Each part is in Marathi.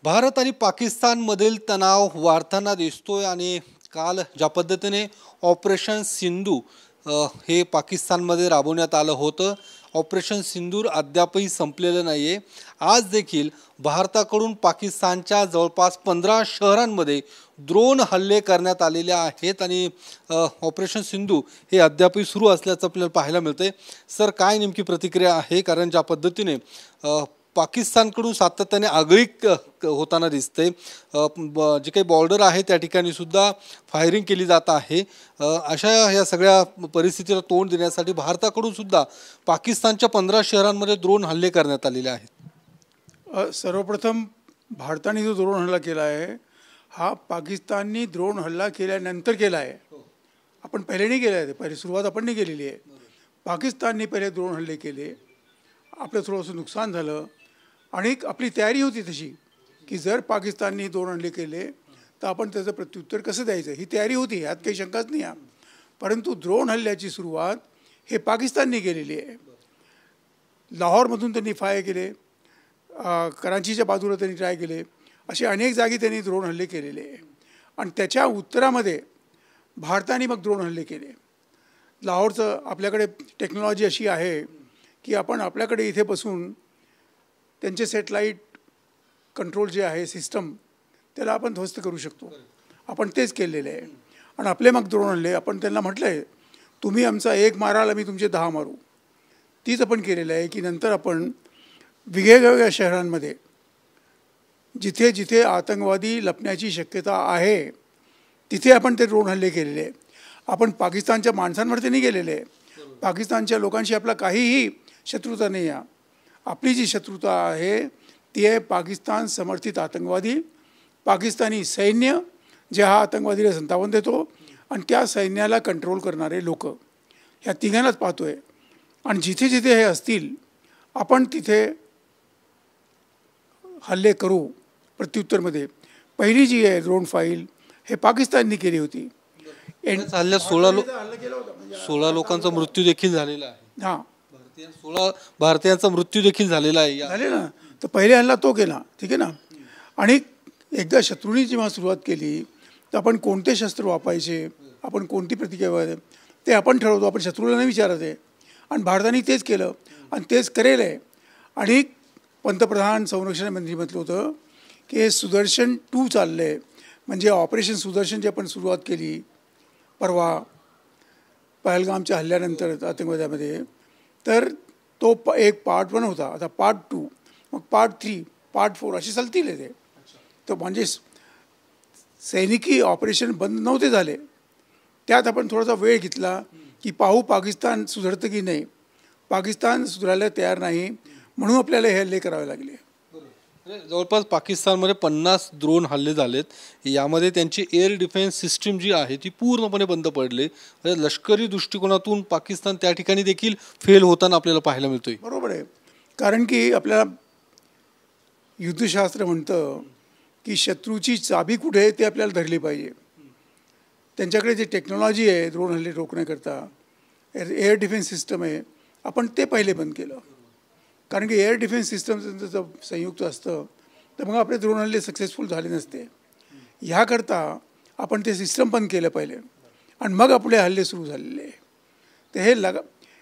भारत आणि पाकिस्तानमधील तणाव वाढताना दिसतोय आणि काल ज्या पद्धतीने ऑपरेशन सिंधू हे पाकिस्तानमध्ये राबवण्यात आलं होतं. ऑपरेशन सिंदूर अद्यापही संपलेलं नाही आहे. आज देखील भारताकडून पाकिस्तानच्या जवळपास 15 शहरांमध्ये ड्रोन हल्ले करण्यात आलेले आहेत आणि ऑपरेशन सिंधू हे अद्यापही सुरू असल्याचं आपल्याला पाहायला मिळतंय. सर, काय नेमकी प्रतिक्रिया आहे? कारण ज्या पद्धतीने पाकिस्तानकडून सातत्याने आगळीक होताना दिसते, जे काही बॉर्डर आहे त्या ठिकाणी सुद्धा फायरिंग केली जात आहे. अशा या सगळ्या परिस्थितीला तोंड देण्यासाठी भारताकडून सुद्धा पाकिस्तानच्या 15 शहरांमध्ये ड्रोन हल्ले करण्यात आलेले आहेत. सर्वप्रथम भारताने जो ड्रोन हल्ला केला आहे हा पाकिस्ताननी ड्रोन हल्ला केल्यानंतर केला आहे. आपण पहिले नाही केला आहे, पहिले सुरुवात आपण नाही केलेली आहे. पाकिस्तानने पहिले ड्रोन हल्ले केले, आपलं थोडंसं नुकसान झालं आणि आपली तयारी होती तशी की जर पाकिस्तानने ड्रोन हल्ले केले तर आपण त्याचं प्रत्युत्तर कसं द्यायचं ही तयारी होती, यात काही शंकाच नाही आहे. परंतु ड्रोन हल्ल्याची सुरुवात हे पाकिस्तानने केलेली आहे. लाहोरमधून त्यांनी फायर केले, कराचीच्या बाजूला त्यांनी ट्राय केले, असे अनेक जागी त्यांनी ड्रोन हल्ले केलेले आहे. आणि त्याच्या उत्तरामध्ये भारताने मग ड्रोन हल्ले केले. लाहोरचं आपल्याकडे टेक्नॉलॉजी अशी आहे की आपण आपल्याकडे इथे बसून त्यांचे सॅटेलाईट कंट्रोल जे आहे सिस्टम त्याला आपण ध्वस्त करू शकतो. आपण तेच केलेले आहे. आणि आपले मग ड्रोन हल्ले आपण त्यांना म्हटलं आहे तुम्ही आमचा एक माराल आम्ही तुमचे 10 मारू. तीच आपण केलेलं आहे की नंतर आपण वेगवेगळ्या शहरांमध्ये जिथे जिथे आतंकवादी लपण्याची शक्यता आहे तिथे आपण ते ड्रोन हल्ले केलेले आहे. आपण पाकिस्तानच्या माणसांवरती नाही गेलेले आहे. पाकिस्तानच्या लोकांशी आपला काहीही शत्रुता नाही आहे. आपली जी शत्रुता आहे ती आहे पाकिस्तान समर्थित आतंकवादी, पाकिस्तानी सैन्य जे हा आतंकवादीला संतावन देतो आणि त्या सैन्याला कंट्रोल करणारे लोक, ह्या तिघांनाच पाहतो आहे. आणि जिथे जिथे हे असतील आपण तिथे हल्ले करू. प्रत्युत्तरमध्ये पहिली जी आहे ड्रोन फाईल हे पाकिस्तानने केली होती. हल्ल्यात 16 लोकांचा मृत्यू देखील झालेला आहे. हां, 16 भारतीयांचा मृत्यू देखील झालेला आहे. झाले ना. तर पहिले हल्ला तो केला, ठीक आहे ना. आणि एकदा शत्रूंनी जेव्हा सुरुवात केली तर आपण कोणते शस्त्र वापरायचे, आपण कोणती प्रतिक्रिया ते आपण ठरवतो. आपण शत्रूला नाही विचारत आहे. आणि भारताने तेच केलं आणि तेच करेल आहे. आणि पंतप्रधान संरक्षण मंत्री म्हटलं होतं की हे सुदर्शन 2 चाललं आहे. म्हणजे ऑपरेशन सुदर्शन जे आपण सुरुवात केली परवा पहलगामच्या हल्ल्यानंतर आतंकवाद्यामध्ये, तर तो एक पार्ट 1 होता. आता पार्ट 2, मग पार्ट 3, पार्ट 4 असे चालतील ते. तर म्हणजे सैनिकी ऑपरेशन बंद नव्हते झाले. त्यात आपण थोडासा वेळ घेतला की पाहू पाकिस्तान सुधारतं की नाही. पाकिस्तान सुधारायला तयार नाही म्हणून आपल्याला हे हल्ले करावे लागले. जवळपास पाकिस्तानमध्ये 50 ड्रोन हल्ले झालेत. यामध्ये त्यांची एअर डिफेन्स सिस्टीम जी आहे ती पूर्णपणे बंद पडली. म्हणजे लष्करी दृष्टिकोनातून पाकिस्तान त्या ठिकाणी देखील फेल होताना आपल्याला पाहायला मिळतोय. बरोबर आहे. कारण की आपल्याला युद्धशास्त्र म्हणतं की शत्रूची चाबी कुठे आहे ते आपल्याला धरली पाहिजे. त्यांच्याकडे जे टेक्नॉलॉजी आहे ड्रोन हल्ले रोखण्याकरता, एअर डिफेन्स सिस्टम आहे, आपण ते पहिले बंद केलं. कारण की एअर डिफेन्स सिस्टम जर संयुक्त असतं तर मग आपले ड्रोन हल्ले सक्सेसफुल झाले नसते. ह्याकरता आपण ते सिस्टम बंद केलं पहिले आणि मग आपले हल्ले सुरू झालेले. तर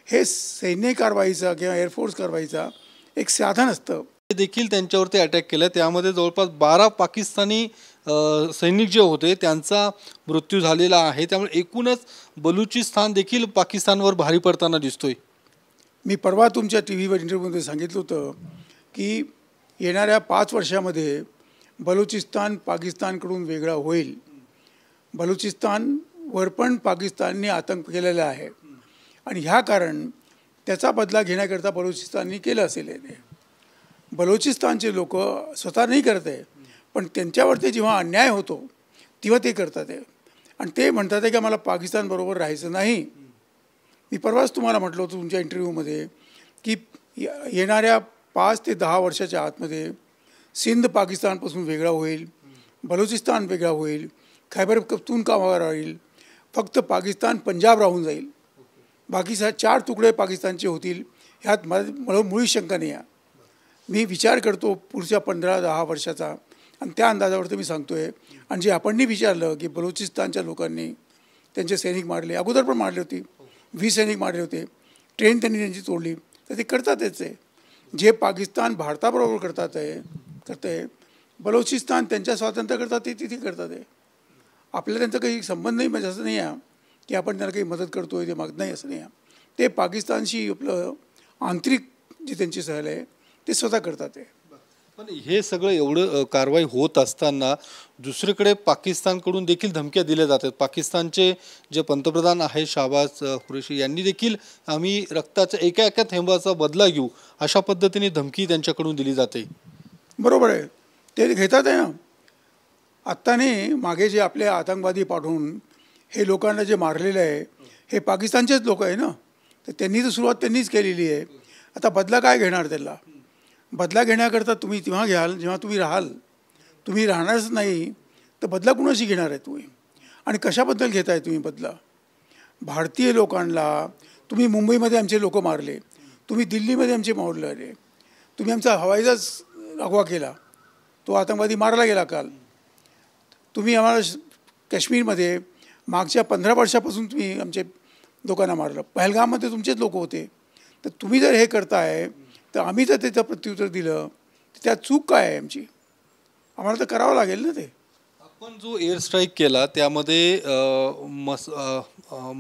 हे सैन्य कारवाईचा किंवा एअरफोर्स कारवाईचा एक साधन असतं. देखील त्यांच्यावरती अटॅक केला. त्यामध्ये जवळपास 12 पाकिस्तानी सैनिक जे होते त्यांचा मृत्यू झालेला आहे. त्यामुळे एकूणच बलुचिस्तान देखील पाकिस्तानवर भारी पडताना दिसतोय. मी परवा तुमच्या टी व्हीवर इंटरव्ह्यूमध्ये सांगितलं होतं की येणाऱ्या 5 वर्षामध्ये बलुचिस्तान पाकिस्तानकडून वेगळा होईल. बलुचिस्तानवर पण पाकिस्तानने आतंक केलेला आहे आणि ह्या कारण त्याचा बदला घेण्याकरता बलुचिस्तानने केलं असेल. ते बलुचिस्तानचे लोक स्वतः नाही करत आहे, पण त्यांच्यावरती जेव्हा अन्याय होतो तेव्हा ते करतात आहे आणि ते म्हणतात आहे की आम्हाला पाकिस्तानबरोबर राहायचं नाही. मी परवाच तुम्हाला म्हटलं होतं तुमच्या इंटरव्ह्यूमध्ये की येणाऱ्या 5 ते 10 वर्षाच्या आतमध्ये सिंध पाकिस्तानपासून वेगळा होईल, बलुचिस्तान वेगळा होईल, खैबर पख्तूनख्वा राहील, फक्त पाकिस्तान पंजाब राहून जाईल. बाकी 4 तुकडे पाकिस्तानचे होतील. ह्यात मला मुळी शंका नाही आहे. मी विचार करतो पुढच्या 15-10 वर्षाचा आणि त्या अंदाजावरती मी सांगतोय. आणि जे आपणनी विचारलं की बलुचिस्तानच्या लोकांनी त्यांचे सैनिक मारले, अगोदर पण मारले होते, 20 सैनिक मारले होते, ट्रेन त्यांनी त्यांची तोडली, तर ते करतातच आहे. जे पाकिस्तान भारताबरोबर करतंय बलुचिस्तान त्यांच्या स्वातंत्र्य करतात ते तिथे करतात आहे. आपल्याला त्यांचा काही संबंध नाही, म्हणजे असं नाही आहे की आपण त्यांना काही मदत करतोय ते मागत नाही, असं नाही आहे. ते पाकिस्तानशी आपलं आंतरिक जी त्यांची सहल आहे ते स्वतः करतात आहे. पण हे सगळं एवढं कारवाई होत असताना दुसरीकडे पाकिस्तानकडून देखील धमक्या दिल्या जातात. पाकिस्तानचे जे पंतप्रधान आहे शहबाज कुरेशी यांनी देखील आम्ही रक्ताच्या एका एका थेंबाचा बदला घेऊ अशा पद्धतीने धमकी त्यांच्याकडून दिली जाते. बरोबर आहे, ते घेतात आहे ना. आत्ताने मागे जे आपले आतंकवादी पाठवून हे लोकांना जे मारलेलं आहे हे पाकिस्तानचेच लोक आहे ना, तर त्यांनी तर सुरुवात त्यांनीच केलेली आहे. आता बदला काय घेणार त्याला? बदला घेण्याकरता तुम्ही तेव्हा घ्याल जेव्हा तुम्ही राहाल. तुम्ही राहणारच नाही तर बदला कुणाशी घेणार आहे तुम्ही? आणि कशाबद्दल घेताय तुम्ही बदला? भारतीय लोकांना तुम्ही मुंबईमध्ये आमचे लोक मारले, तुम्ही दिल्लीमध्ये आमचे मारले, तुम्ही आमचा हवाईजहाज अगवा केला, तो आतंकवादी मारला गेला काल. तुम्ही आम्हाला काश्मीरमध्ये मागच्या 15 वर्षापासून तुम्ही आमचे लोकांना मारलं. पहलगाममध्ये तुमचेच लोक होते. तर तुम्ही जर हे करताय तर आम्ही जर त्याचं प्रत्युत्तर दिलं तर त्यात चूक काय आहे आमची? आम्हाला तर करावं लागेल ना ते. आपण जो एअर स्ट्राईक केला त्यामध्ये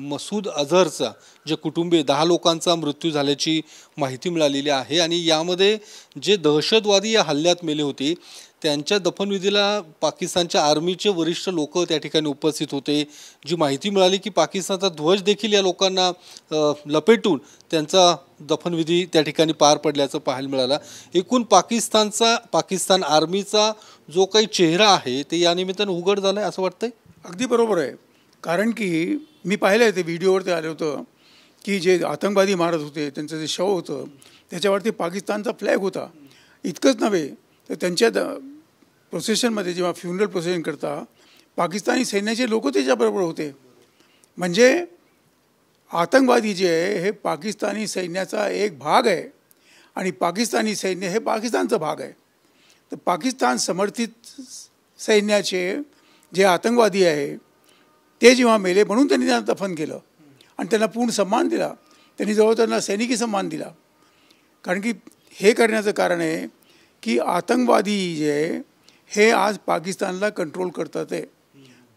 मसूद अझहरचा जे कुटुंबीय 10 लोकांचा मृत्यू झाल्याची माहिती मिळालेली आहे. आणि यामध्ये जे दहशतवादी या हल्ल्यात मेले होते त्यांच्या दफनविधीला पाकिस्तानच्या आर्मीचे वरिष्ठ लोक त्या ठिकाणी उपस्थित होते. जी माहिती मिळाली की पाकिस्तानचा ध्वज देखील या लोकांना लपेटून त्यांचा दफनविधी त्या ठिकाणी पार पडल्याचं पाहायला मिळालं. एकूण पाकिस्तान आर्मीचा जो काही चेहरा आहे ते या निमित्तानं उघड झालं आहे असं वाटतंय. अगदी बरोबर आहे. कारण की मी पाहिलं आहे ते व्हिडिओवरती आलं होतं की जे आतंकवादी मारत होते त्यांचं जे शव होतं त्याच्यावरती पाकिस्तानचा फ्लॅग होता. इतकंच नव्हे तर त्यांच्या प्रोसेशनमध्ये जेव्हा फ्युनरल प्रोसेशन करता पाकिस्तानी सैन्याचे लोक त्याच्याबरोबर होते. म्हणजे आतंकवादी जे आहे हे पाकिस्तानी सैन्याचा एक भाग आहे आणि पाकिस्तानी सैन्य हे पाकिस्तानचा भाग आहे. तर पाकिस्तान समर्थित सैन्याचे जे आतंकवादी आहे ते जेव्हा मेले म्हणून त्यांनी त्यांना दफन केलं आणि त्यांना पूर्ण सन्मान दिला. त्यांनी जवळ त्यांना सैनिकी सन्मान दिला. कारण की हे करण्याचं कारण आहे की आतंकवादी जे आहे हे आज पाकिस्तानला कंट्रोल करतात आहे.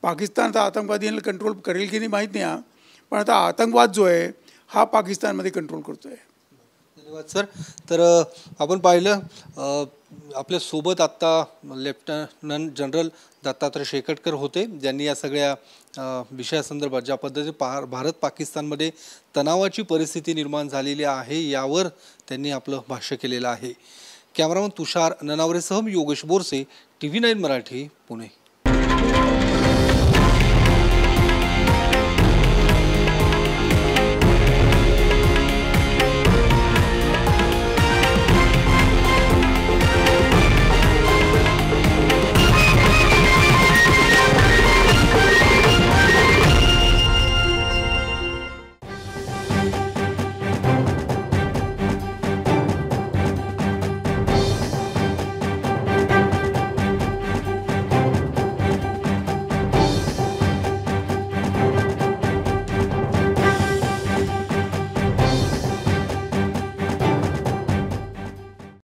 पाकिस्तान आता आतंकवादींना कंट्रोल करेल की नाही माहीत नाही, पण आता आतंकवाद जो आहे हा पाकिस्तानमध्ये कंट्रोल करतो आहे. धन्यवाद सर. तर आपण पाहिलं आपल्यासोबत आत्ता लेफ्टनंट जनरल दत्तात्रय शेकटकर होते ज्यांनी या सगळ्या विषयासंदर्भात ज्या पद्धतीने भारत पाकिस्तानमध्ये तणावाची परिस्थिती निर्माण झालेली आहे यावर त्यांनी आपलं भाष्य केलेलं आहे. कॅमेरामन तुषार ननावरेसह योगेश बोरसे, TV9 मराठी, पुणे.